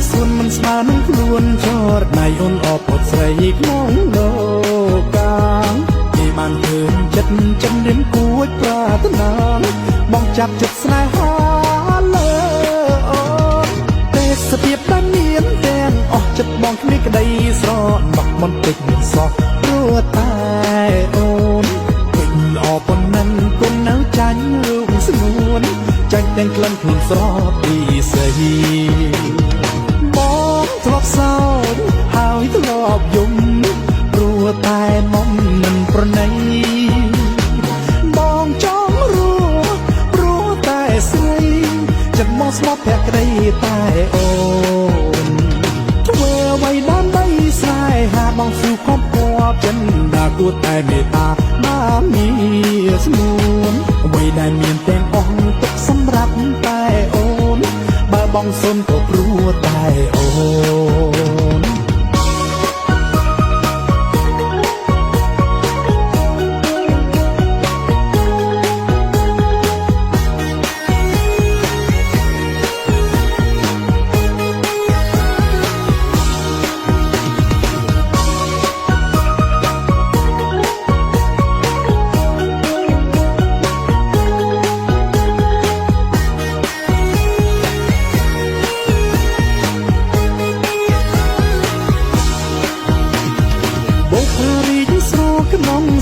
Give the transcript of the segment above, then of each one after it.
ส่วนมันสมานุ่งล้วนจอดนายอ่อนออกปดใส่น้องโลกาที่มันเพิ่มจัดจันเรียมกูไว้ปรารถนามองจับจุดสลายหาเลยแต่สเปียบด้านเนียนแดงออกจัดมองคลิกได้สอดบักมันติดสอกรัวตายโอนติดออกบนนั้นคนหนาวใจรูปสนวนใจแดงกลั่นคลุนสอบดีเสียมองทลอบเศร้าหายทลอบยุ่มรัวตายมองมันประไนมองจ้องรัวตายเสียจะมองสมอแพกได้ตายโอนทั่วไว้ด้านใดสายหามองสู่ครอบครัวจันดากูตายเมตตาบ้ามีสมุนไว้ได้เมียนแตงอ่องตกสำรับตายโอนบ้าบองสนก็รัวตายโอน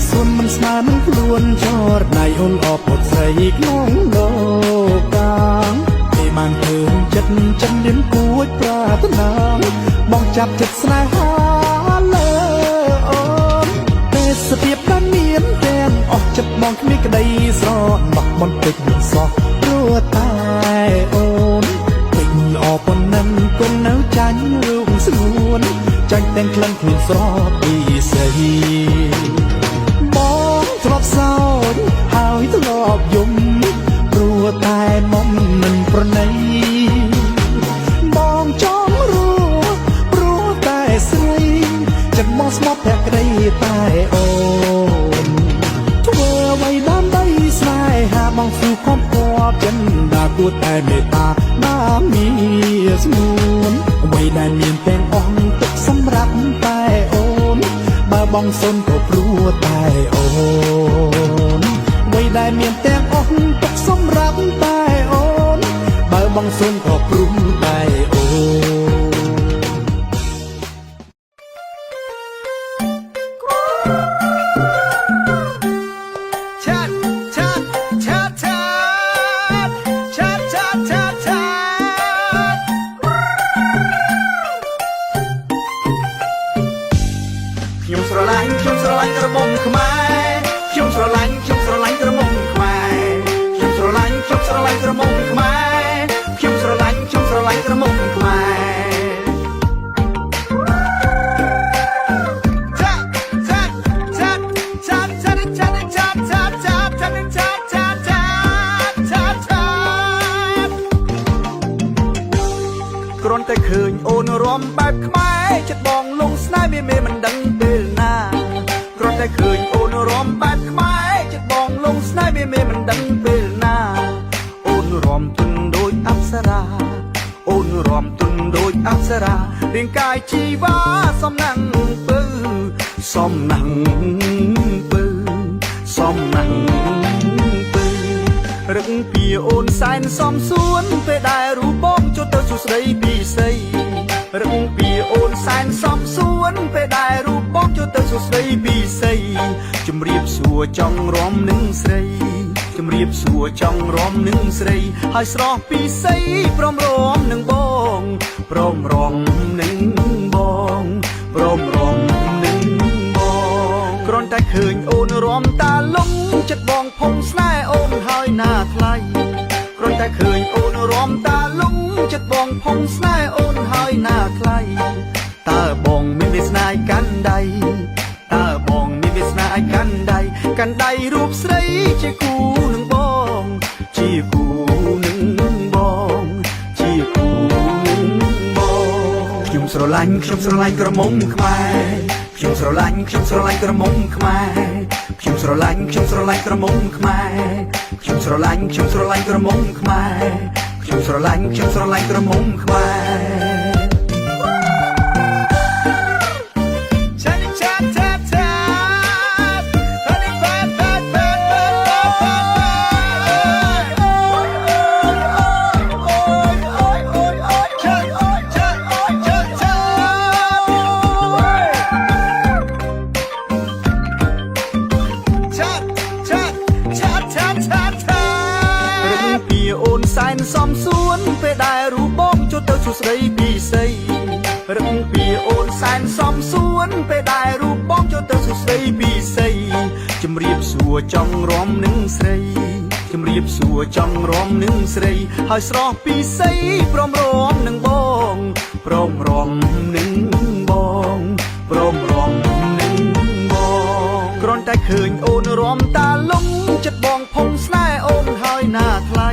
ส่วนมันสมานุ่งล้วนจอดนายอ่อนออกปดใส่น้องโลกาที่มันเพิ่มจัดจันเรียมกูไว้ปรารถนามองจับจัดสลายหาเลยแต่สเปียบด้านเนียนแดงออกจัดมองคลิกได้สอดบักมันติดสอกรัวตายโอนติดออกบนนั้นคนหนาวใจรูปสนวนใจแต่งคลั่งคลุนสอบดีเสียทลอบเศร้าหายทลอบยุ่มรัวตายมอมมันประไนมองจ้องรัวตายเสียจะมองสมอแพกได้ตายโอนทั่วไว้ด้านใดสายหามองสู่ครอบครัวจันดากูตายเมตตาบ้ามีสมุนไว้ได้เมียนแตงอ่องตกสำรับตายโอนบ้าบองสนก็รัวตายโอนไว้ได้เมียนแตงอ่องตกสำรับตายโอนบ้าบองสนก็รัวตายโอนខ្ញុំស្រឡាញ់ក្រមុំខ្មែរខ្ញុំស្រឡាញ់ក្រមុំខ្មែរខ្ញុំស្រឡាញ់ក្រមុំខ្មែរខ្ញុំស្រឡាញ់ក្រមុំខ្មែរគ្រាន់តែឃើញអូនរំបែបខ្មែរចិត្តបងលងស្នេហ៍មេមិនដឹងពេលណាគ្រាន់តែឃើញអូនរំបែបខ្មែរចិត្តបងលងស្នេហ៍មេមិនដឹងពេលណាអូនរំទុនដូចអប្សរាអូនរំទុនដូចអប្សរារាងកាយជីវ៉ាសំណាំងពើសំណាំងពើសំណាំងពើរឹកពីអូនសែនសំសួនពេលដែលរូបបងចូលទៅសួស្ដីពីស្រីរឹកពីអូនសែនសំសួនពេលដែលរូបបងចូលទៅសួស្ដីពីស្រីជំរាបសួរចង់រំនឹងស្រីជំរាបសួរចង់រំនឹងស្រីហើយស្រស់ពីស្រីព្រមរំនឹងបងព្រមរំនឹងបងព្រមរំនឹងបងគ្រាន់តែឃើញអូនរំតាលងចិត្តបងភុំស្នេហ៍អូនហើយណាថ្លៃគ្រាន់តែឃើញអូនរំតាលងចិត្តបងភុំស្នេហ៍អូនហើយណាថ្លៃតើបងមានវាសនាកាន់ដៃតើបងមានវាសនាកាន់ដៃរូបស្រីជាគូនឹងបងជាគូនឹងបងជាគូនឹងបងខ្ញុំស្រឡាញ់ក្រមុំខ្មែរខ្ញុំស្រឡាញ់ក្រមុំខ្មែរខ្ញុំស្រឡាញ់ក្រមុំខ្មែរខ្ញុំស្រឡាញ់ក្រមុំខ្មែរខ្ញុំស្រឡាញ់ក្រមុំខ្មែរ សុស្ដីពីស័យរឹងពីអូនសែនសំសួនពេលដែលរូបបងចូលទៅសុស្ដីពីស័យជំរាបសួរចង់រំនឹងស្រីជំរាបសួរចង់រំនឹងស្រីហើយស្រស់ពីស័យព្រមរំនឹងបងព្រមរំនឹងបងព្រមរំនឹងបងគ្រាន់តែឃើញអូនរំតាលងចិត្តបងភុំស្នេហ៍អូនហើយណាថ្លៃ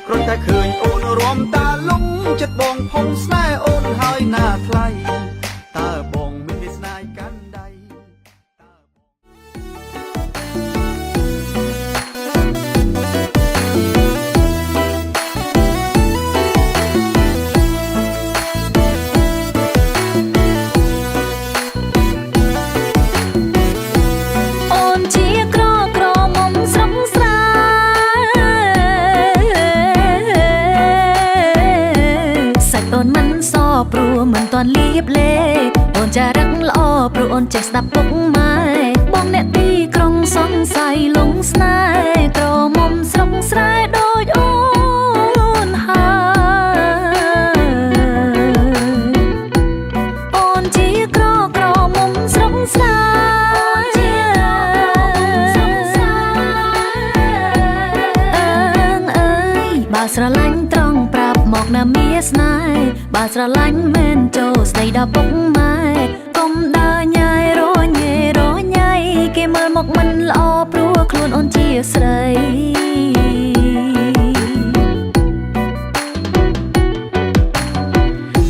គ្រាន់តែឃើញអូនរំតាលងចិត្តបងភុំស្នេហ៍អូនហើយណាថ្លៃតើបងមានវាសនាកាន់ដៃព្រោះមិនទាន់លៀបលេអូនចារឹកល្អព្រោះអូនចេះស្ដាប់ពុកម៉ែបងអ្នកទីក្រុងសង្ស័យលងស្នេហ៍ក្រមុំស្រងស្រែដូចអូនហើយអូនជាក្រមុំស្រងស្រែបើស្រឡាញ់ត្រង់ប្រាប់មកណាមាស្នេហ៍បើស្រឡាញ់មែនចូលស្ដីដល់ពុកម៉ែកុំដើរញ៉ៃរញ៉េរញ៉ៃគេមើលមកមិនល្អព្រោះខ្លួនអូនជាស្រី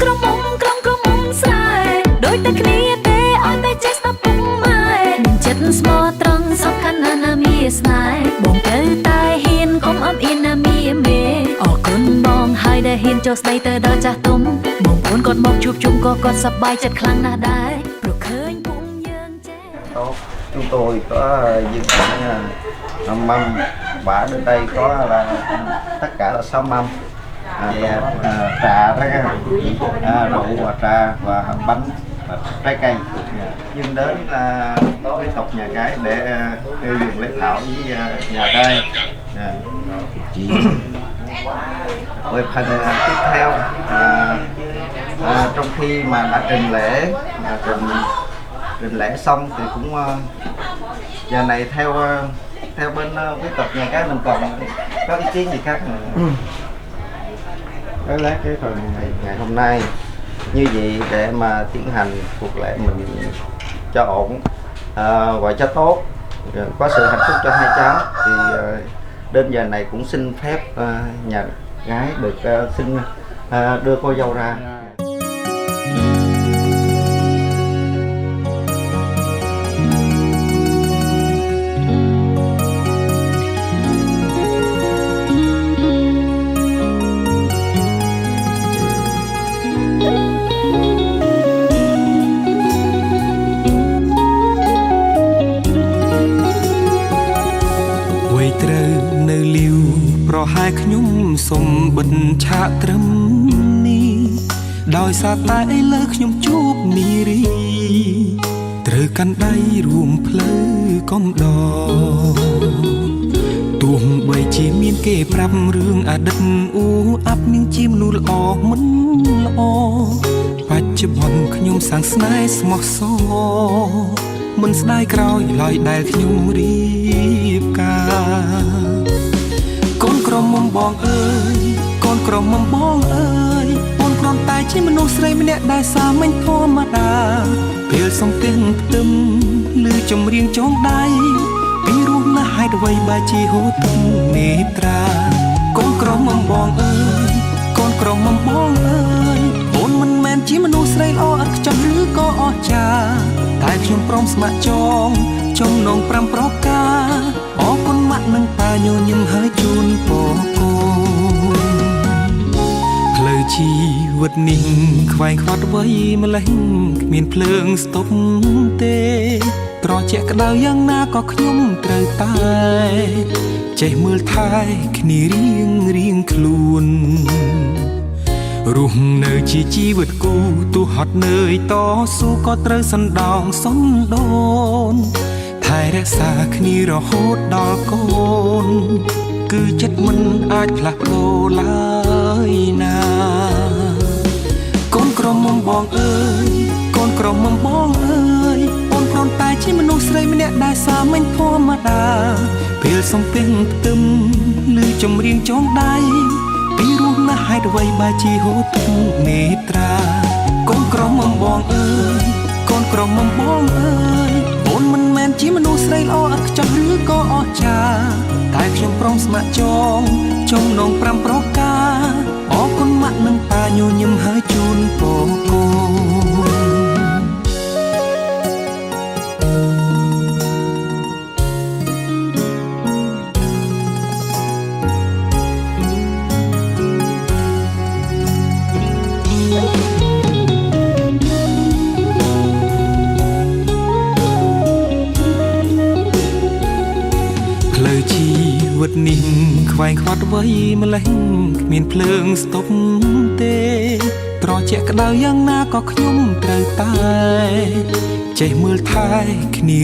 ក្រមុំស្រែដូចតែគ្នាទេអត់តែចេះស្ដាប់ពុកម៉ែចិត្តស្មោះត្រង់សំខាន់ណាស់ណាមាស្នេហ៍បងទៅតែហ៊ានកុំអត់អៀនណាមាមេអរគុណបងហើយដែលហ៊ានចូលស្ដីទៅដល់ចាស់ទុំបងប្អូនគាត់មកជួបជុំក៏គាត់សប្បាយចិត្តខ្លាំងណាស់ដែរព្រោះឃើញពុំយើងចេះ Chúng tôi có dự định mâm bả đến đây có là tất cả là 6 mâm trà rượu và trà và bánh và trái cây nhưng đến là với tộc nhà cái để tiêu dùng lấy thảo với nhà trai về phần tiếp theo trong khi mà đã trình lễ xong thì cũng giờ này theo bên quý tộc nhà cái mình còn có ý kiến gì khác cái lát cái phần ngày hôm nay như vậy để mà tiến hành cuộc lễ mình cho ổn và cho tốt có sự hạnh phúc cho hai cháu thì đến giờ này cũng xin phép nhà gái được xin đưa cô dâu ra. Nơi liu ប្រហែលខ្ញុំសុំបិទឆាកត្រឹមនេះដោយសារតែឥឡូវខ្ញុំជួបនារីត្រូវកាន់ដៃរួមផ្លូវកំដរទោះបីជាមានគេប្រាប់រឿងអតីតអាប់នាងជាមនុស្សល្អមិនល្អបច្ចុប្បន្នខ្ញុំសាងស្នេហ៍ស្មោះសរមិនស្ដាយក្រោយឡើយដែលខ្ញុំរៀបការកូនក្រមុំបងអើយកូនក្រមុំបងអើយអូនគ្រាន់តែជាមនុស្សស្រីម្នាក់ដែលសាមញ្ញធម្មតាពេលសំទៀងផ្ទឹមឬចម្រៀងចងដៃពីរស់ណាស់ហេតុអ្វីបែរជាហូរទឹកនេត្រាកូនក្រមុំបងអើយកូនក្រមុំបងអើយអូនមិនមែនជាមនុស្សស្រីល្អឥតខ្ចោះឬក៏អស្ចារ្យតែខ្ញុំព្រមស្ម័គ្រចងចំណង5ប្រការអរគុណម៉ាក់និងប៉ាញញឹមហើយជូនពរកូនផ្លូវជីវិតនេះខ្វែងខ្វាត់វ័យម្លេះគ្មានភ្លើងស្ទប់ទេត្រជាក់ក្តៅយ៉ាងណាក៏ខ្ញុំត្រូវតែចេះមើលថែគ្នារៀងខ្លួនរស់នៅជាជីវិតគូទោះហត់នឿយតស៊ូក៏ត្រូវសណ្ដោងសំដូនថែរក្សាគ្នារហូតដល់កូនគឺចិត្តមិនអាចផ្លាស់ប្ដូរឡើយណា តាពេលសំពេងផ្ទឹមឬចម្រៀងចងដៃពីរស់ណាស់ហេតុអ្វីបែរជាហូរទឹកនេត្រាកូនក្រមុំបងអើយកូនក្រមុំបងអើយអូនមិនមែនជាមនុស្សស្រីល្អឥតខ្ចោះឬក៏អស្ចារ្យតែខ្ញុំព្រមស្ម័គ្រចំណង5ប្រការអរគុណម៉ាក់និងតាញញឹមហើយជូនពរកូនផ្លូវជីវិតនេះខ្វែងខ្វាត់អ្វីម្លេះគ្មានភ្លើងស្តុបទេត្រជាក់ក្តៅយ៉ាងណាក៏ខ្ញុំត្រូវតែចេះមើលថែគ្នា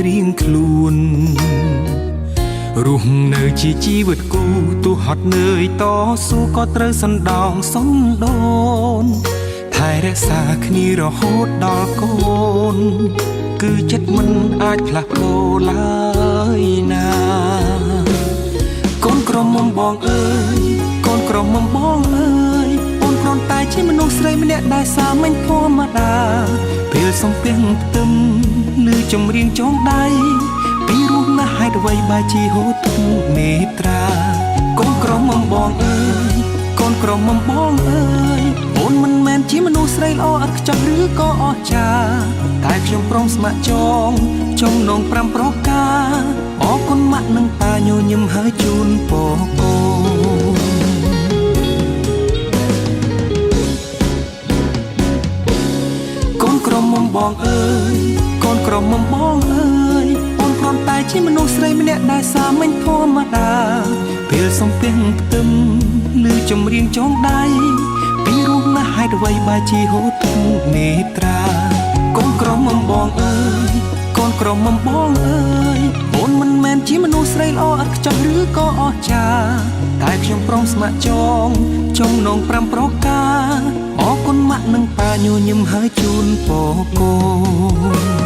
រៀងខ្លួនរស់នៅជាជីវិតគូទោះហត់នឿយតស៊ូក៏ត្រូវសណ្ដោងសណ្ដូនថែរក្សាគ្នារហូតដល់កូនគឺចិត្តមិនអាចផ្លាស់ប្ដូរឡើយណាកូនក្រមុំបងអើយកូនក្រមុំបងអើយអូនគ្រាន់តែជាមនុស្សស្រីម្នាក់ដែលសាមញ្ញធម្មតាពេលសំពេងផ្ទឹមឬចម្រៀងចងដៃពីរស់ណាស់ហេតុអ្វីបែរជាហូរទឹកនេត្រាកូនក្រមុំបងអើយកូនក្រមុំបងអើយអូនមិនមែនជាមនុស្សស្រីល្អឥតខ្ចោះឬក៏អស្ចារ្យតែខ្ញុំព្រមស្ម័គ្រចំណង5ប្រការអរគុណម៉ាក់និងតាញញឹមហើយជូនពរកូនកូនក្រមុំបងអើយកូនក្រមុំបងអើយអូនគ្រាន់តែជាមនុស្សស្រីម្នាក់ដែលសាមញ្ញធម្មតាពេលសំពេងផ្ទឹមឬចម្រៀងចងដៃពីរស់ណាស់ហេតុអ្វីបែរជាហូរទឹកនេត្រាកូនក្រមុំបងអើយកូនក្រមុំបងអើយអូនមិនមែនជាមនុស្សស្រីល្អឥតខ្ចោះឬក៏អស្ចារ្យតែខ្ញុំព្រមស្ម័គ្រចំណង5ប្រការអរគុណម៉ាក់និងប៉ាញញឹមហើយជូនពរកូន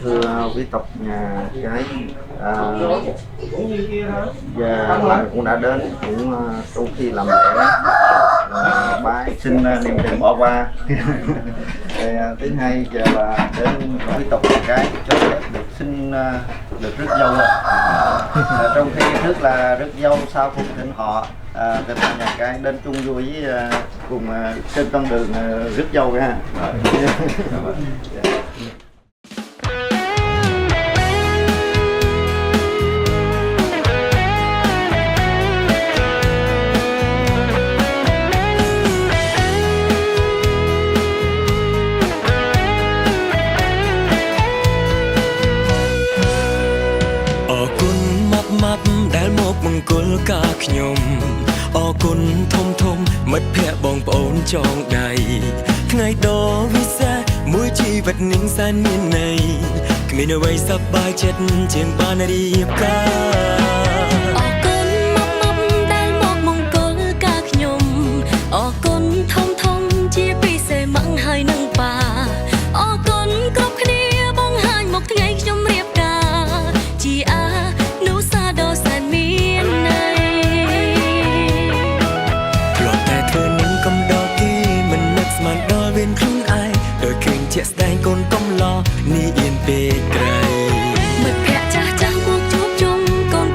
thưa quý tộc nhà gái và bạn cũng đã đến cũng trong khi làm lễ bái xin niềm đừng bỏ qua. Thứ hai giờ là đến quý tộc nhà gái cho phép được xin được rước dâu trong khi trước là rước dâu sau cùng thỉnh họ tên nhà gái đến chung vui với cùng trên con đường rước dâu ha.ដែលមកមង្គលការខ្ញុំអរគុណធំធំមិត្តភ័ក្តិបងប្អូនចងដៃថ្ងៃដ៏វិសេសមួយជីវិតនឹងសែនមានន័យគ្មានអ្វីសប្បាយចិត្តជាងបានរៀបការអរគុណមកដែលមកមង្គលការខ្ញុំអរគុណធំធំជាពិសេសម៉ាក់ហើយនឹងប៉ាអរគុណគ្រប់គ្នាបងហាញមកថ្ងៃខ្ញុំរៀបការជាអានុសាដ៏សែនមានន័យធ្លាប់តែធ្វើនឹងកំដរគេមិននឹកស្មានដល់វិញខ្លួនឯងដោយឃើញជាក់ស្ដែងកូនកំឡោះនេះអៀនពេកក្រៃមិត្តភក្តិចាស់ចាស់មកជួបជុំកូន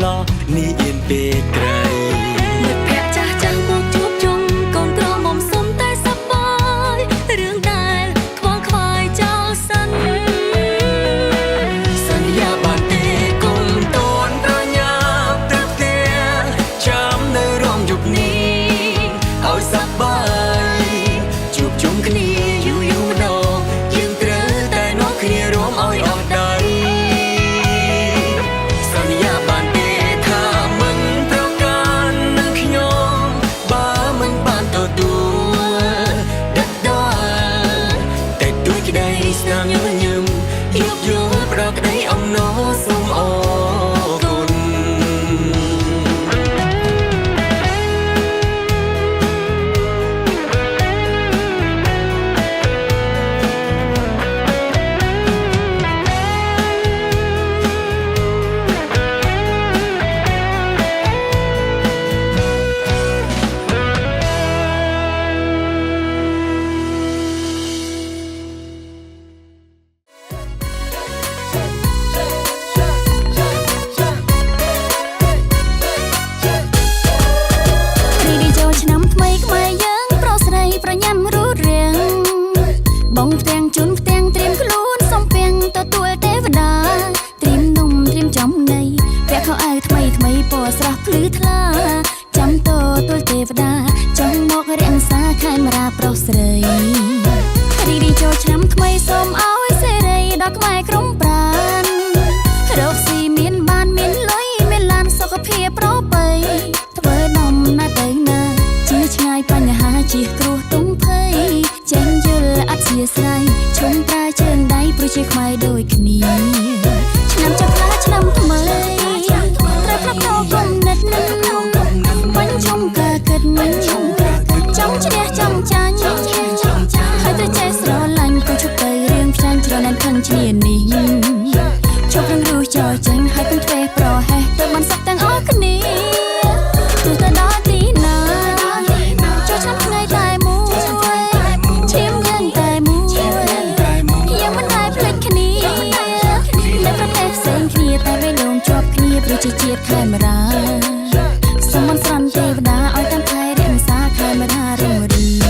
ឡោះនេះអៀនពេកក្រៃ មិត្តភក្តិចាស់ចាស់មកជួបជុំកូនក្រមុំសុំតែសប្បាយរឿងដែលខ្វល់ខ្វាយចោលសិន សន្យាបានទេកុំតន់ប្រញាប់ទៅផ្ទះចាំនៅរំយប់នេះឲ្យសប្បាយជួបជុំគ្នាយូរយូរម្ដងយើងត្រូវតែនាំគ្នារួមឲ្យអស់ដៃសន្យាបានទេថាមិនប្រកាន់នឹងខ្ញុំបើមិនបានទទួលដដែលតែទួយក្តីស្នាមញញឹមយកយកប្រក្តីអំណរសូមអរគុណ រីនេះចូលឆ្នាំថ្មីខ្មែរយើងប្រុសស្រីប្រញាប់រូតរៀងបងផ្ទាំងជូនផ្ទាំងត្រៀមខ្លួនសំពាំងទទួលទេវតាត្រៀមនំត្រៀមចំណីពាក់ខោអាវថ្មីថ្មីពណ៌ស្រស់ភ្លឺថ្លាចាំទទួលទេវតាចង់មករាំងសាខេមរាប្រុសស្រីរីនេះចូលឆ្នាំថ្មីសូមឲ្យសេរីដល់ខ្មែរក្រុមប្រានរកស៊ីមានបានមានលុយមានឡានសុខភាពប្រពៃធ្វើនំណាទៅណាជាឆ្ងាយបញ្ហាជាគ្រោះទុំភ័យចេញយល់អធិស្ស្រ័យឈុំប្រើជើងដៃប្រជាខ្មែរដូចគ្នាឆ្នាំចុះផ្លាឆ្នាំថ្មីត្រូវផ្លាស់ប្ដូរគំនិតមិនឈុំកើគិតចង់ឈ្នះចង់ចាញ់ហើយទៅចេះស្រឡាញ់កុំឈប់ទៅរឿងផ្សាញ់ច្រណែនខឹងឈ្នានេះជប់រឹងរូសចោលចេញហើយកុំធ្វេសប្រហែសទៅបានសុខទាំងអស់គ្នាទោះទៅដល់ទីណាចូលឆ្នាំថ្ងៃតែមួយឈាមយើងតែមួយយើងមិនដែលភ្លេចគ្នានៅប្រទេសផ្សេងគ្នាតែបេះដូងជាប់គ្នាប្រជាជាតិខេមរាសូមមិនស្រន់ទេវតាឲ្យតាមថែរក្សាខេមរារុងរឿង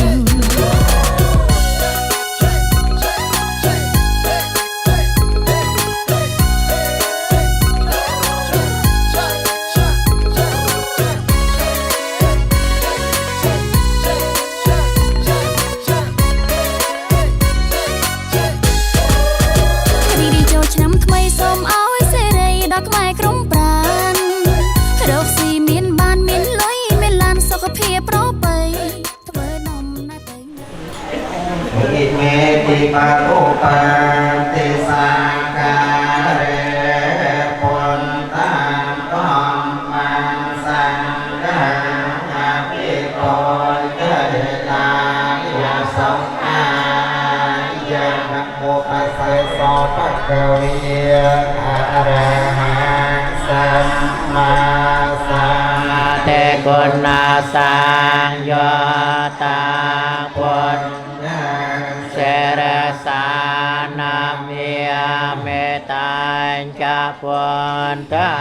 រីនេះចូលឆ្នាំថ្មីសូមឲ្យសេរីដល់ខ្មែរក្រុមប្រានរកស៊ីមានបានមានលុយមានឡានសុខភាពប្រពៃធ្វើនំណាទៅណា อิเมติปารุปาติสาการะปุนตังธัมมังสังฆังอภิโกเตตาโยสัมมานะโมตัสสะโสภะคะวะอะระหะสัมมาสัมพุทธัสสะ គុណសាងយោតាពុទ្ធសេរសានាមិមេតាញ់ចពុនតា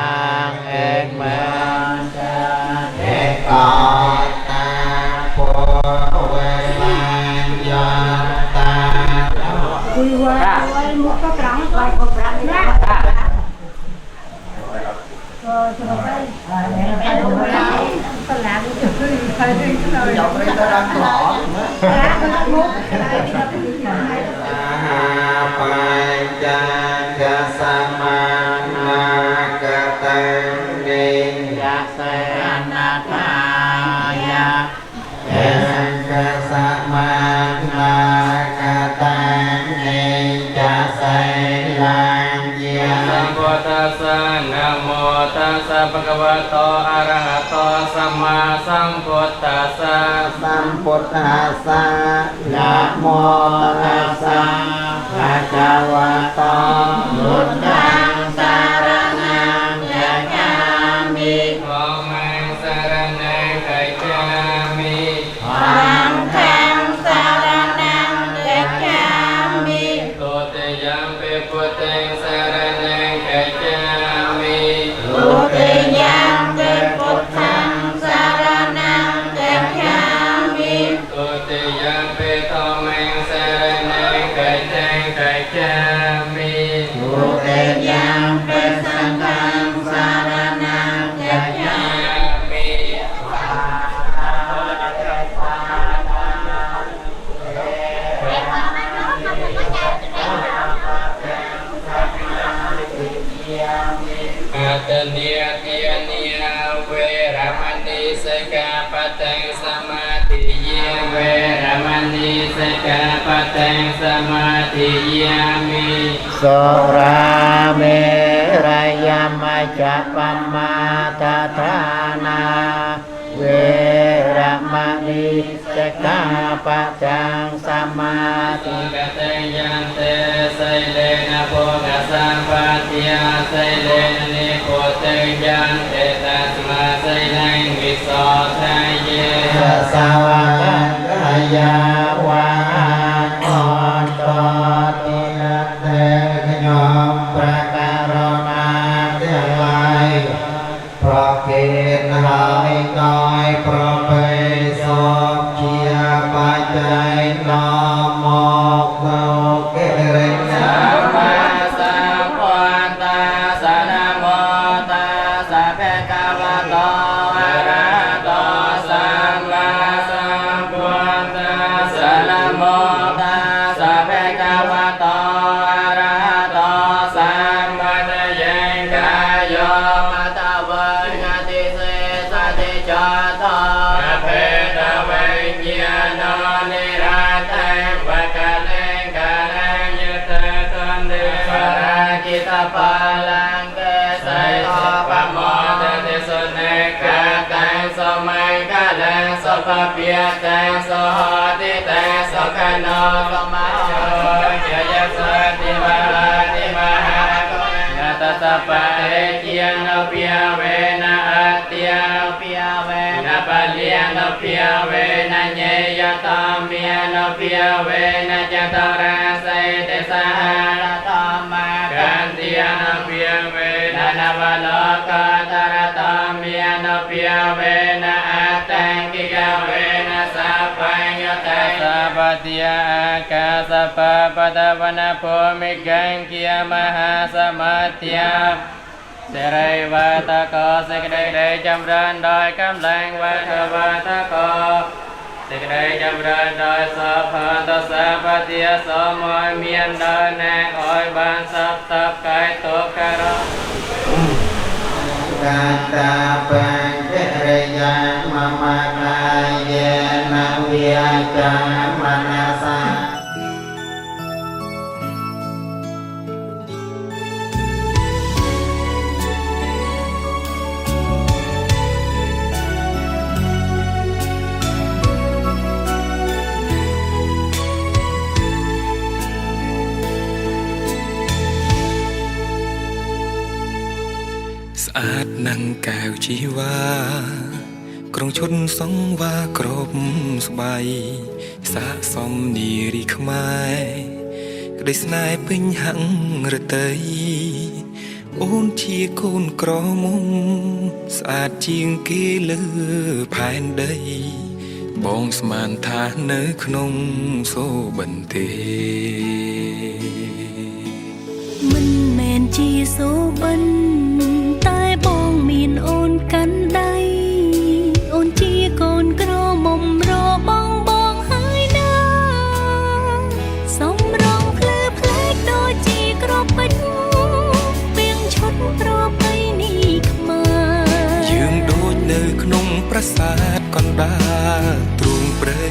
ងអេមេតាเอกตาปุเวสัญญาตาคุยว่ามุกก็ปรังไปก็ปรังนะนะโมตัสสะภะคะวะโตอะระหะโตสัมมาสัมพุทธัสสะสัมพุทธัสสะนะโมตัสสะภะคะวะโตพุทธังสรณังคัจฉามิธัมมังสรณังคัจฉามิสังฆังสรณังคัจฉามิตุติยัมปิพุทธังสรณังคัจฉามิตุติ นิสกาปะตังสมาธิยามิสุราเมรยามจะปัมมาตทานาเวระมณีสกาปะตังสมาธิกเตยันเตไสเลนะโภกสัมปติยาไสเลนะนิโคเตยันเตตัสมาไสนังวิโสทายเย สาวกกายาวาอ่อนตอตินัตเตขยมประการนาเทียงไลเพราะเกณฑ์หายกายเพราะไปสอบเชียปัจจัยนอมอกเบาเกเรนะ สัมมาสัมพุทธัสสะนะโมตัสสะภะคะวะโตอะระหะโตสัมมาสัมพุทธัสสะนะโมตัสสะภะคะวะโตอะระหะโตสัมมาสัมพุทธัสสะกายโยมัตตวังกติเสสติจโตอะเพตวิญญาโนนิรัตตังวะกะเลงกะลังยุตตะเดวรากิตาปาลังเกสัยโตปะโมทะเตสุเนกะตังสมังกะลังสภะเปียตังสหติตังสขโนสมาโชเจยสติวาติมหากุณัตตะปะเอเจียนโนเปียเวนะอัตติยโนเปียเวนะปะเลียโนเปียเวนะเยยตามิยโนเปียเวนะจตราไสเตสหะธรรมกันติยโนเปียเวนะนวโลกตระตามิยโนเปียเวนะอัตตังกิกะเวนะสัพพัญญตัสสะปะติยาอากาสปะปะตะวนะโพมิกังกิยมหาสมัตติยาเสรัยวะตะโกเสกได้จำเริญโดยกำลังวัฏวะตะโกเสกได้จำเริญโดยสัพพันตสัพพติยสมอยเมียนโดยแนงอ้อยบานสับตับกายตุกะร กาตาปัญเจริยังมะมะกายเยนะวิยาจามนาสา ស្អាតណាស់កែវជីវ៉ាក្រុងឈុនសង្វាគ្រប់ស្បៃសាកសមនារីខ្មែរក្តីស្នេហ៍ពេញហង្រតីអូនជាកូនក្រមុំស្អាតជាងគេលើផែនដីបងស្មានថានៅក្នុងសូបិនទេ មិនមែនជាសូបិនតែបងមានអូនកាន់ដៃអូនជាកូនក្រមុំរបងបងហើយណាសំរងភ្លឺផ្លែកដូចជាក្របពេជ្រពីងឈុតប្រពៃណីខ្មែរយើងដូចនៅក្នុងប្រាសាទកណ្ដាលទ្រូងព្រៃ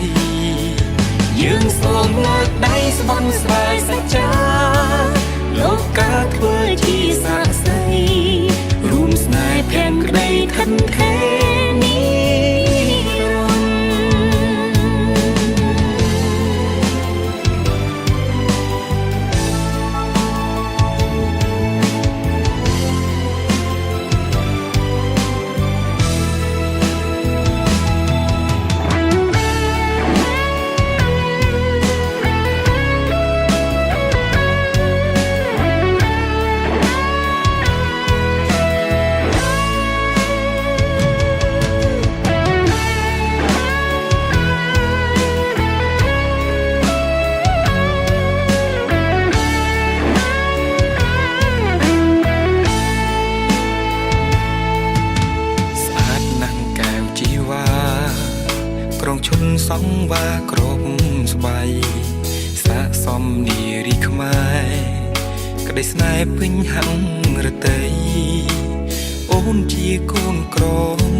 យើងសូមលើកដៃស្បន់ស្រាយសច្ចាលោកកាធ្វើជាសាក្សីរួមស្នេហ៍ភក្តីខិនខេនីរន សង្វាគ្រប់ស្បៃសាកសមនារីខ្មែរក្តីស្នេហ៍ពេញហង្រតីអូនជាកូនក្រ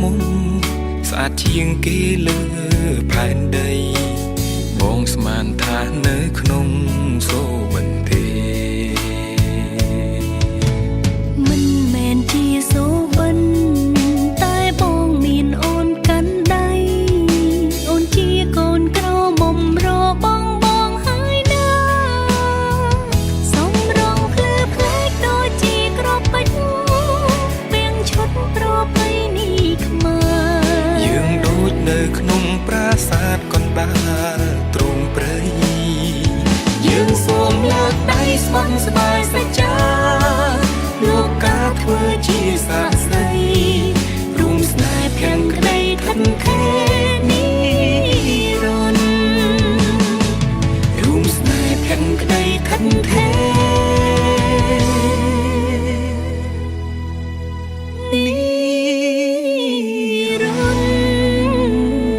មុំស្អាតជាងគេលើផែនដីបង បានថានៅក្នុងសូបន្ទា មិនមែនជាសូបិនតែបងមានអូនកាន់ដៃអូនជាកូនក្រមុំរបងហើយណាសំរងភ្លឺផ្លែកដូចជាក្របពេជ្រពាំងឈុតប្រពៃណីខ្មែរ យើងដូចនៅក្នុងប្រាសាទកណ្ដាលទ្រង់ព្រៃយើងសូមលើកដៃស្វឹងស្បាយសច្ចាលោកការធ្វើជាសាស្ត្រីរួមស្នេហ៍ភាំងក្ដីខិនខេនីរនរួមស្នេហ៍ភាំងក្ដីខិនខេនីរន អ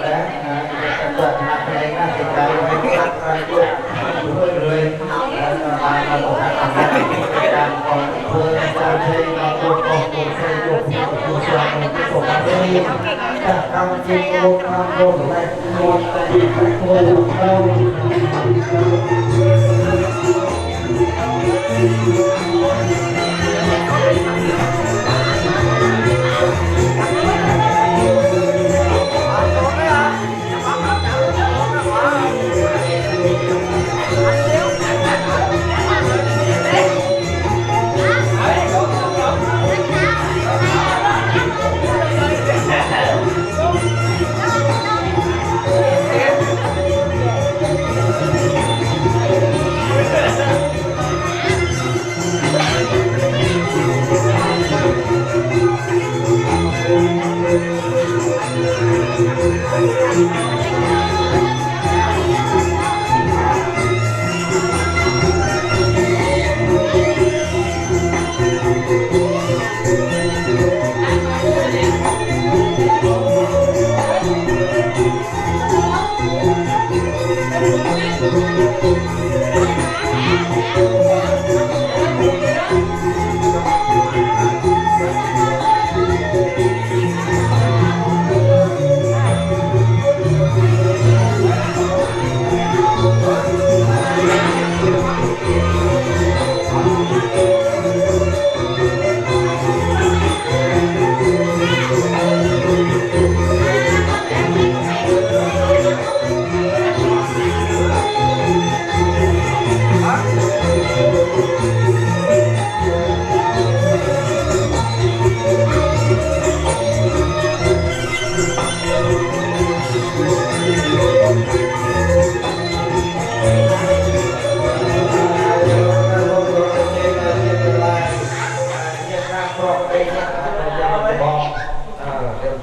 แต่เปิดมาเพลงน่าสนใจไว้ที่รักเราเลยแล้วก็มาเราบอกว่าทำได้การก่อนเพื่อจะใช้เราปวดออกปวดเส้นปวดหัวปวดสะโพกปวดขาจะทำจริงปวดทำปวดอะไรปวดปวดเรา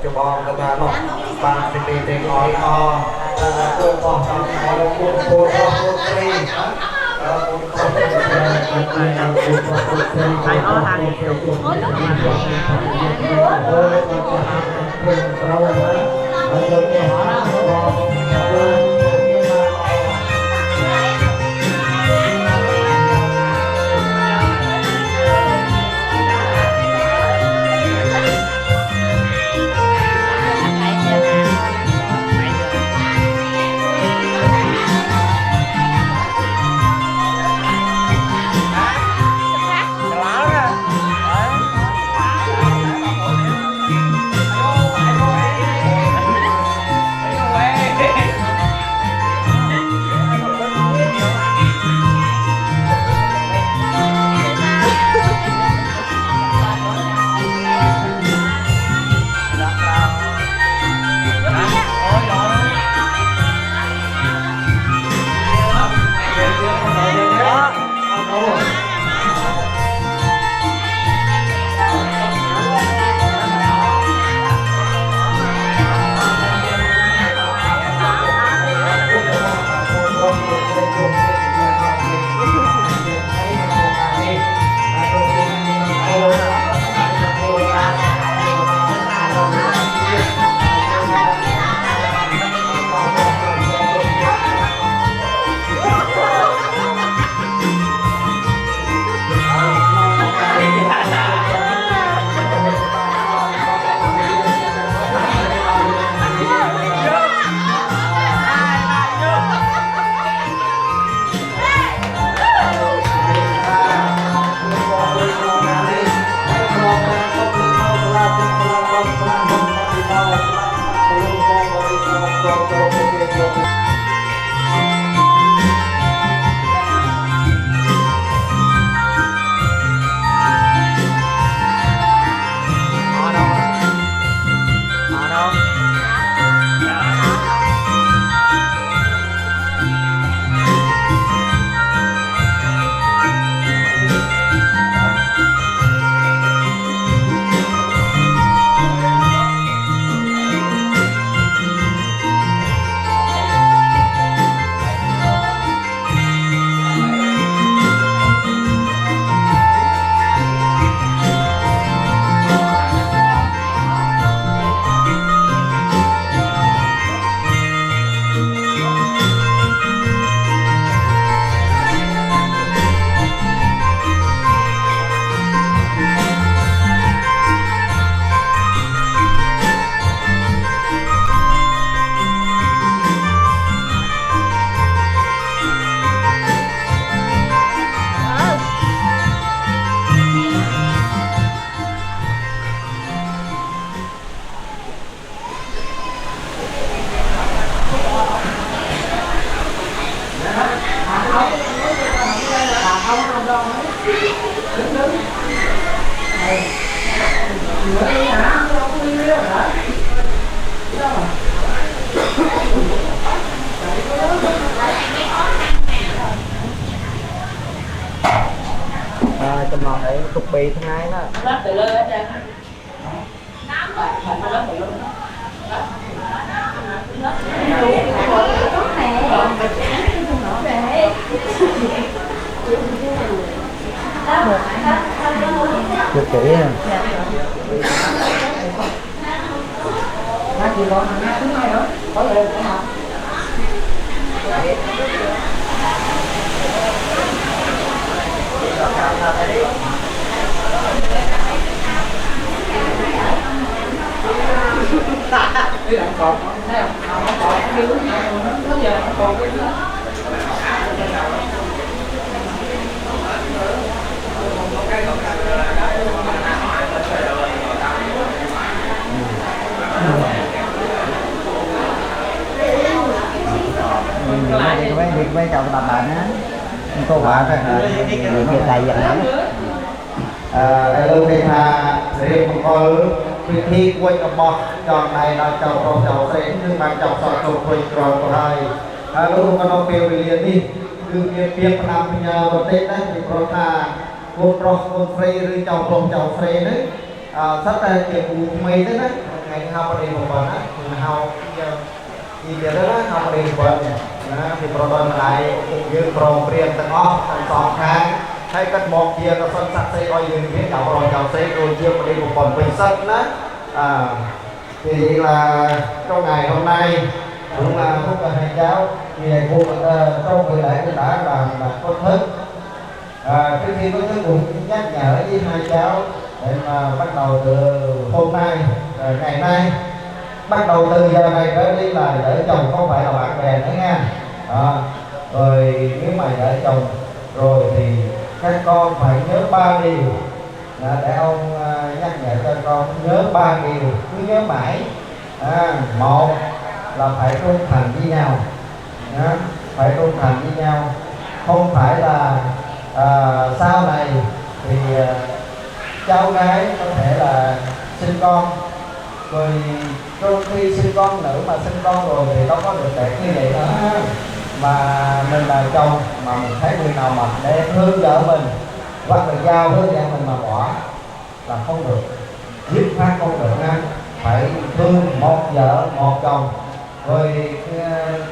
จะบอกกันมาเนาะบางสิปีเต็งอ้อยอ้อตัวบอกทำเอาคุณโคตรคุณฟรีคุณโคตรใครอ้อทางนี้ ចំណងអីទុក2ថ្ងៃណា Được kỹ à? Mấy chồng tập bạn á cô bạn người thầy dành lắm lưu thì thà riêng một con việc thi quay gặp bọt chọn này là chồng con chồng sẽ nhưng mà chồng sọt chồng quay rồi của thầy lúc con ông kêu về liền đi cứ việc làm nhờ một tết đấy thì con thà con free rồi chồng free đấy sắp tới chuyện mày đấy đấy ngày hao đi một bận á hao gì vậy đó hao đi một bận thì pro đôi lại dương pro priên tận ó thành song khang hay cắt một chia nó phân sạch xây coi dương biết chào xây rồi chia một đi một phần bình sân đó thì là trong ngày hôm nay cũng là phúc là hai cháu thì cô trong buổi lễ cũng đã làm có thức trước khi có thức cũng nhắc nhở với hai cháu để mà bắt đầu từ hôm nay ngày nay bắt đầu từ giờ này trở đi là vợ chồng không phải là bạn bè nữa nha rồi nếu mà vợ chồng rồi thì các con phải nhớ 3 điều để ông nhắc nhở cho con nhớ 3 điều cứ nhớ mãi một là phải trung thành với nhau phải trung thành với nhau không phải là sau này thì cháu gái có thể là sinh con rồi trong khi sinh con nữ mà sinh con rồi thì đâu có được đẹp như vậy nữa mà mình là chồng mà mình thấy người nào mà để thương vợ mình hoặc là giao với vợ mình mà bỏ là không được, dứt khoát không được nha, phải thương một vợ một chồng. Rồi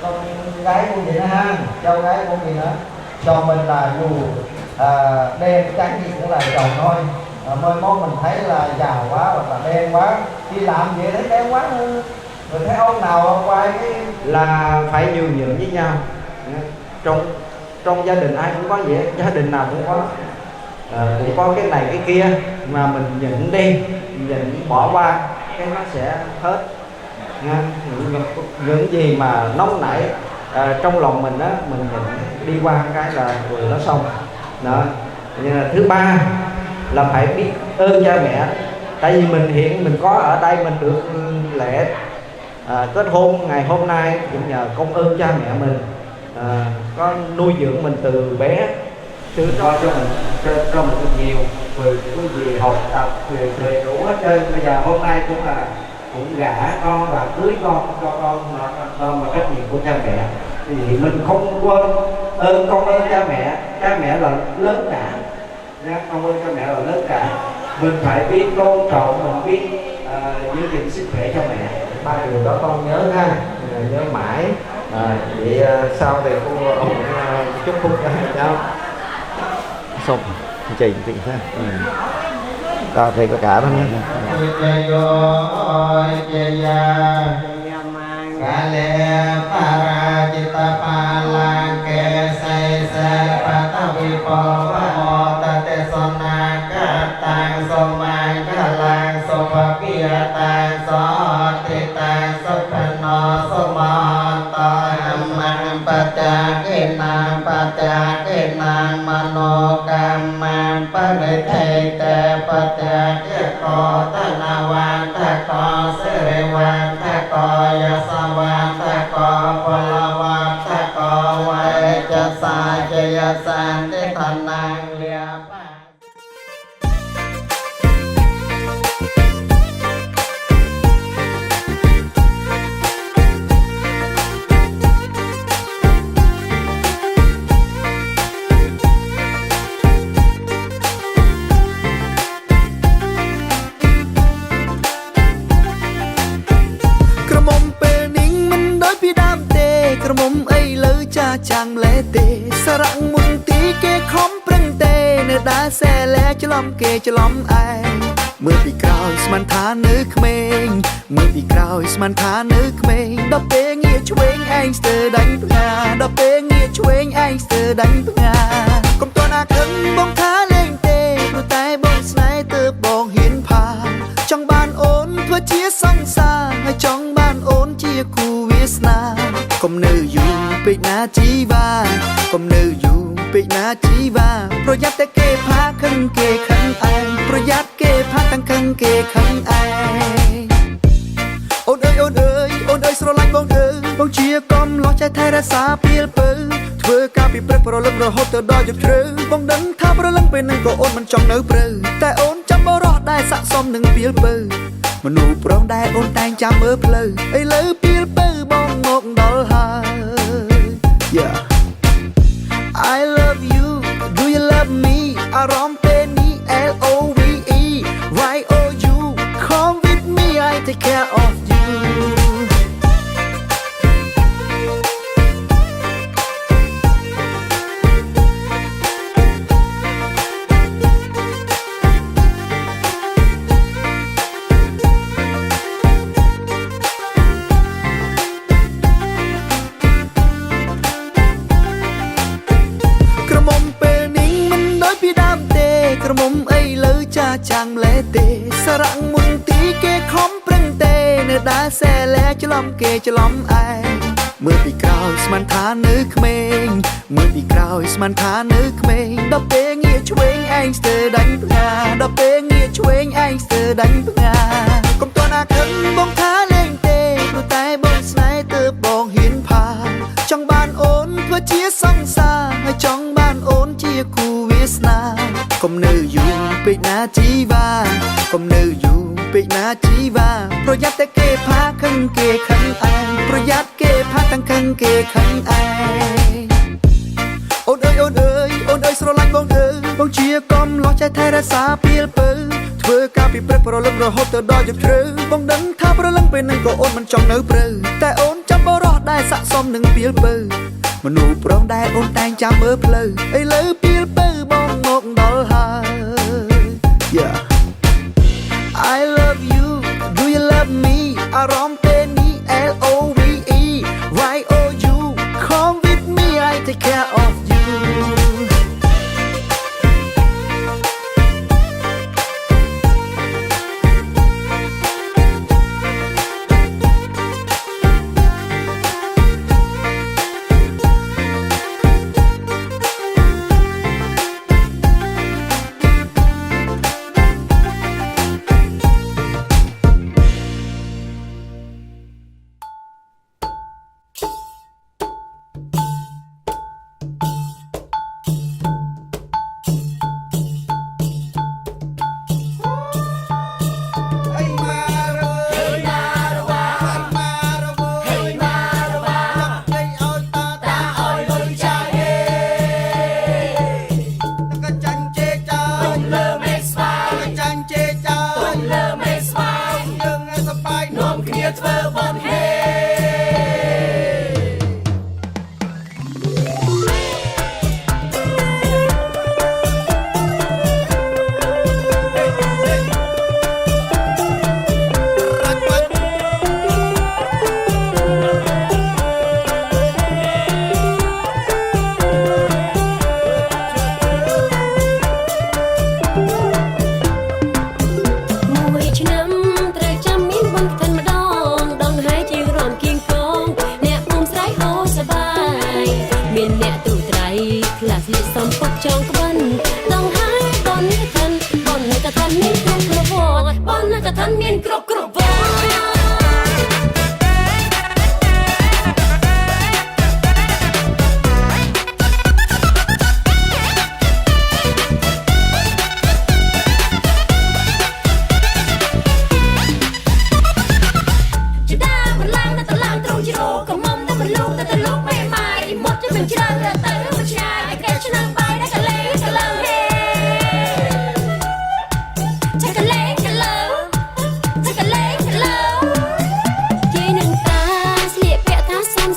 con gái cũng vậy đó ha, cháu gái cũng vậy nữa, chồng mình là dù đen trắng gì cũng là chồng thôi. Mai mốt mình thấy là giàu quá hoặc là đen quá, đi làm vậy thấy đen quá, rồi thấy ông nào quay cái là phải nhường nhịn với nhau. Trong gia đình ai cũng có vậy, gia đình nào cũng có cái này cái kia mà mình nhịn đi, nhịn bỏ qua cái nó sẽ hết. Những gì mà nóng nảy trong lòng mình đó, mình nhịn đi qua cái là rồi nó xong đó. Thứ ba là phải biết ơn cha mẹ, tại vì mình hiện mình có ở đây, mình được lễ kết hôn ngày hôm nay cũng nhờ công ơn cha mẹ mình có nuôi dưỡng mình từ bé, từ cho mình cho mình được nhiều, rồi cái gì học tập về đủ hết trơn. Bây giờ hôm nay cũng gả con và cưới con cho con mà trách nhiệm của cha mẹ, thì mình không quên công ơn cha mẹ là lớn cả. Công ơn cha mẹ là lớn cả, mình phải biết tôn trọng, mình biết giữ gìn sức khỏe cho mẹ. Ba điều đó con nhớ ha, nhớ mãi. Vậy sau thì cô ông chúc phúc cho hai cháu xong trình tình ha. Đó thì có cả đó nha. San ដោយពីដើមទេក្រមុំអីលើចាចាំងលែទេសារៈមុនទីគេខំប្រឹងទេនៅដើរសែលែច្រឡំគេច្រឡំឯងមើលពីក្រោយស្មានថានៅក្មេងមើលពីក្រោយស្មានថានៅក្មេងដល់ពេលងាកឆ្វេងឯងស្ទើរដាច់ផ្ងាដល់ពេលងាកឆ្វេងឯងស្ទើរដាច់ផ្ងាកុំតណាខឹងបងថាលេងទេព្រោះតែបងស្នេហ៍ទើបបងហ៊ានផាចង់បានអូនធ្វើជាសង្សារហើយចង់បានអូនជាគូវាសនាកុំនៅយូរពេកណាជីវ៉ាកុំនៅយូរពេកណាជីវ៉ាប្រយ័ត្នតែគេផាខឹងគេខឹងឯងប្រយ័ត្នគេផាទាំងខឹងគេខឹងឯងអូនអើយអូនអើយអូនអើយស្រឡាញ់បងអើយបងជាកំឡោះใจថែរក្សាពីលពើធ្វើការពីព្រឹកប្រលឹងរហូតទៅដល់យប់ជ្រៅបងដឹងថាប្រលឹងពេលនឹងក៏អូនមិនចង់នៅព្រៅតែអូនចាំបរោះដែលស័កសមនឹងពីលពើមនុស្សប្រងដែលអូនតែងចាំមើលផ្លូវឥឡូវពីលពើបងមកដល់ហើយ Yeah I love you do you love me អារម្មណ៍ពេលនេះ LOVE Why oh you come with me I take care of youក្រមុំអីលើចាចាំងលែទេសារៈមុនទីគេខំប្រឹងទេនៅដើរសែលែច្រឡំគេច្រឡំឯងមើលពីក្រោយស្មានថានៅក្មេងមើលពីក្រោយស្មានថានៅក្មេងដល់ពេលងាកឆ្វេងឯងស្ទើរដាច់ផ្ងាដល់ពេលងាកឆ្វេងឯងស្ទើរដាច់ផ្ងាកុំតណាខឹងបងថាលេងទេព្រោះតែបងស្នេហ៍ទើបបងហ៊ានផាចង់បានអូនធ្វើជាសង្សារហើយចង់បានអូនជាគូវាសនាកុំនៅយូរពេកណាជីវ៉ាកុំនៅយូរពេកណាជីវ៉ាប្រយ័ត្នតែគេផាខឹងគេខឹងឯងប្រយ័ត្នគេផាទាំងខឹងគេខឹងឯងអូនអើយអូនអើយអូនអើយស្រឡាញ់បងអើយបងជាកំឡោះใจថែរក្សាពីលពើធ្វើការពីព្រឹកប្រលឹងរហូតទៅដល់យប់ជ្រៅបងដឹងថាប្រលឹងពេលនឹងក៏អូនមិនចង់នៅព្រៅតែអូនចាំបរោះដែលស័កសមនឹងពីលពើមនុស្សប្រងដែលអូនតែងចាំមើលផ្លូវឥឡូវពីលពើបងមកដល់ហើយ Yeah I love you do you love me អារម្មណ៍ពេលនេះ LOVE Why oh you come with me I take care of you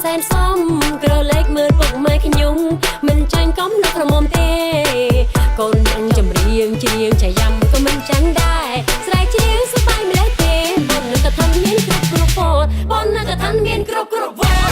សែនសំក្រឡេកមើលពុកម៉ែខ្ញុំមិនចាញ់កំនៅក្រមុំទេកូនអញចម្រៀងច្រៀងចាយ៉ាំក៏មិនចាញ់ដែរស្រែកច្រៀងសប្បាយម្លេះទេបងនឹងកថាមានគ្រប់ពតបងនឹងកថាមានគ្រប់វត្ត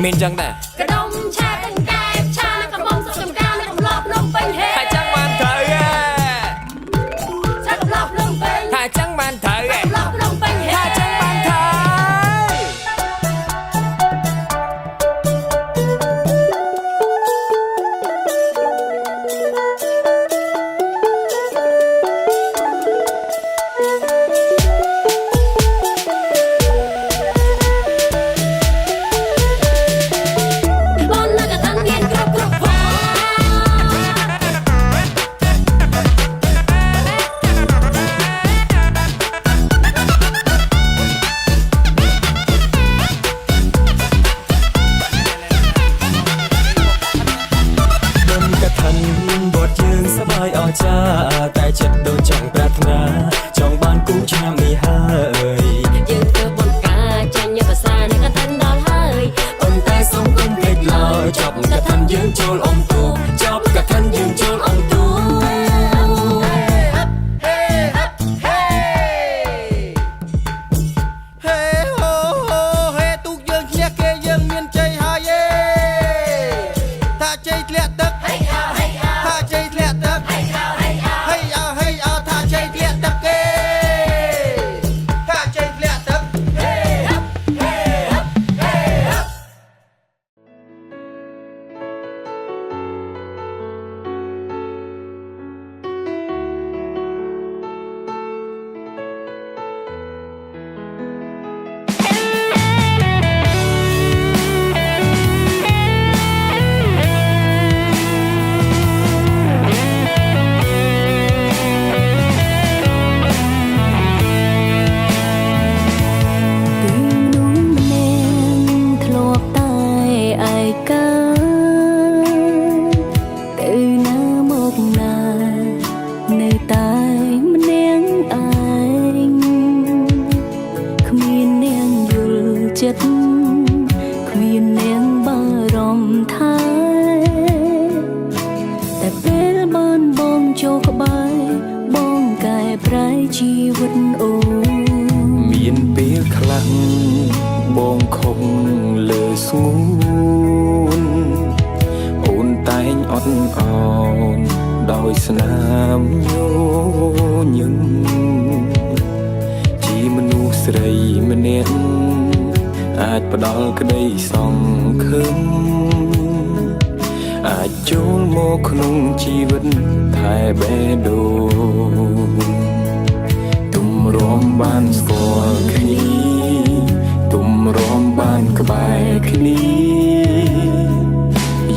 មានចឹងដែរ កដុំឆែទាំងកែបឆានៅកំងសុខចំការនៅកំឡោះភ្នំពេញហេ ហើយចឹងបានត្រូវហ៎ ឆាកំឡោះភ្នំពេញ ហើយចឹងបានត្រូវហ៎ កំឡោះភ្នំពេញហេ ហើយចឹងបានត្រូវ បងនឹងកថាមានគ្រប់វត្តបុណ្យកឋិនបទយើងសប្បាយអស្ចារ្យតែចិត្តដូចចង់ប្រាថ្នាចង់បានគូឆ្នាំនេះហើយ យើងធ្វើបុណ្យការចាញ់ភាសានឹងកថាដល់ហើយ ប៉ុន្តែសូមកុំភ្លេចឡើយចប់កឋិនយើងចូលអ៊ំទូចប់កឋិនយើងចូលអ៊ំទូ ហេហូហូហេទូកយើងឈ្នះគេយើងមានជ័យហើយយេថាជ័យធ្លាក់ទឹកថាជ័យធ្លាក់ទឹកហេអោថាជ័យធ្លាក់ទឹកគេថាជ័យធ្លាក់ទឹក ពីនោះម្នាក់ធ្លាប់តែឯកាទៅណាមកណានៅតែម្នាក់ឯងគ្មាននាងយល់ចិត្តគ្មាននាងបារម្ភថាតែពេលបានបងចូលក្បែរបងកែប្រែជីវិតអូន មានពេលខ្លះបងខំលើស្ងួនអូនតែងអត់អោនដោយស្នាមញញឹមជាមនុស្សស្រីម្នាក់អាចផ្ដល់ក្តីសង្ឃឹមអាចចូលមកក្នុងជីវិតថែបេះដូង ទុំរំបានស្គាល់គ្នាទុំរំបានក្បែរគ្នា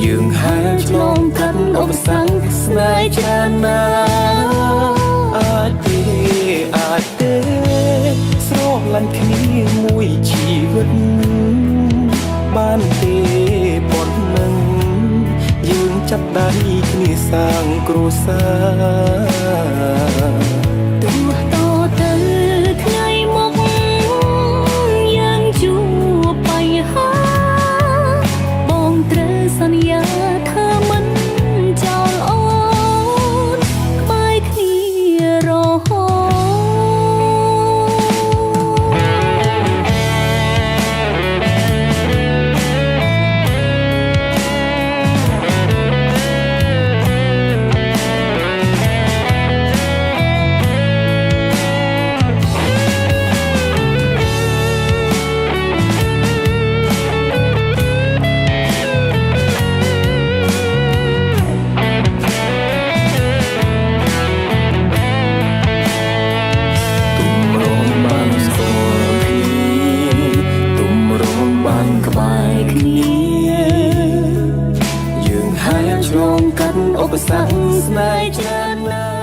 យើងហែលឆ្លងកាត់ឧបសគ្គស្នេហ៍ច្រើនណាស់អាចទេស្រឡាញ់គ្នាមួយជីវិតបានទេប៉ុណ្ណឹងយើងចាប់ដៃគ្នាសាងគ្រួសារ ទោះតទៅថ្ងៃមុខយ៉ាងជួបបញ្ហាបងត្រូវសន្យាថាមិនចោលអូនក្បែរគ្នារហូត ឆ្លងកាត់ឧបសគ្គស្នេហ៍ច្រើនណាស់